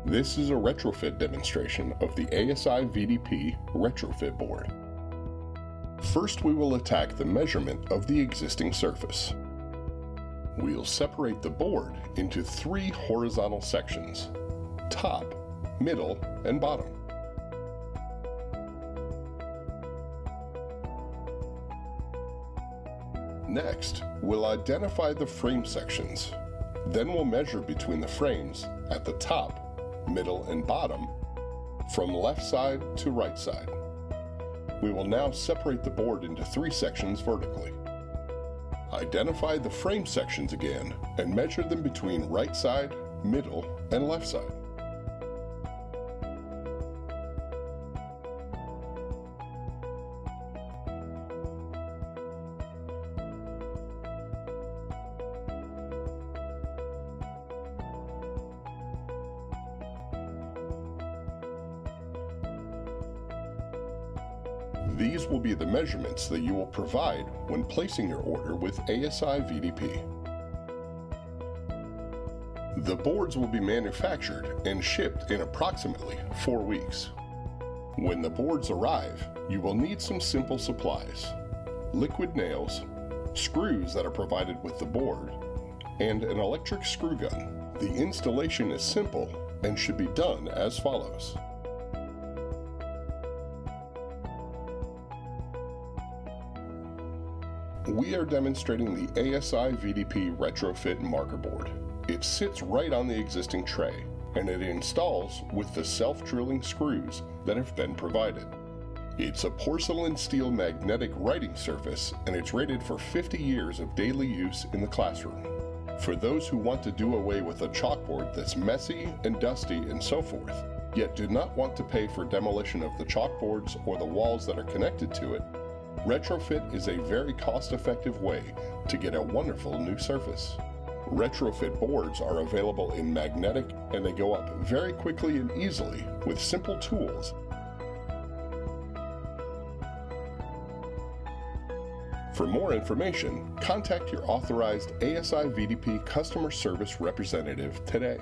This is a retrofit demonstration of the ASI VDP retrofit board. First, we will attack the measurement of the existing surface. We'll separate the board into 3 horizontal sections: top, middle, and bottom. Next, we'll identify the frame sections. Then we'll measure between the frames at the top, middle, and bottom from left side to right side. We will now separate the board into 3 sections vertically. Identify the frame sections again and measure them between right side, middle, and left side. These will be the measurements that you will provide when placing your order with ASI VDP. The boards will be manufactured and shipped in approximately 4 weeks. When the boards arrive, you will need some simple supplies: liquid nails, screws that are provided with the board, and an electric screw gun. The installation is simple and should be done as follows. We are demonstrating the ASI VDP retrofit marker board. It sits right on the existing tray, and it installs with the self-drilling screws that have been provided. It's a porcelain steel magnetic writing surface, and it's rated for 50 years of daily use in the classroom. For those who want to do away with a chalkboard that's messy and dusty and so forth, yet do not want to pay for demolition of the chalkboards or the walls that are connected to it, Retrofit is a very cost-effective way to get a wonderful new surface. Retrofit boards are available in magnetic, and they go up very quickly and easily with simple tools. For more information, contact your authorized ASI VDP customer service representative today.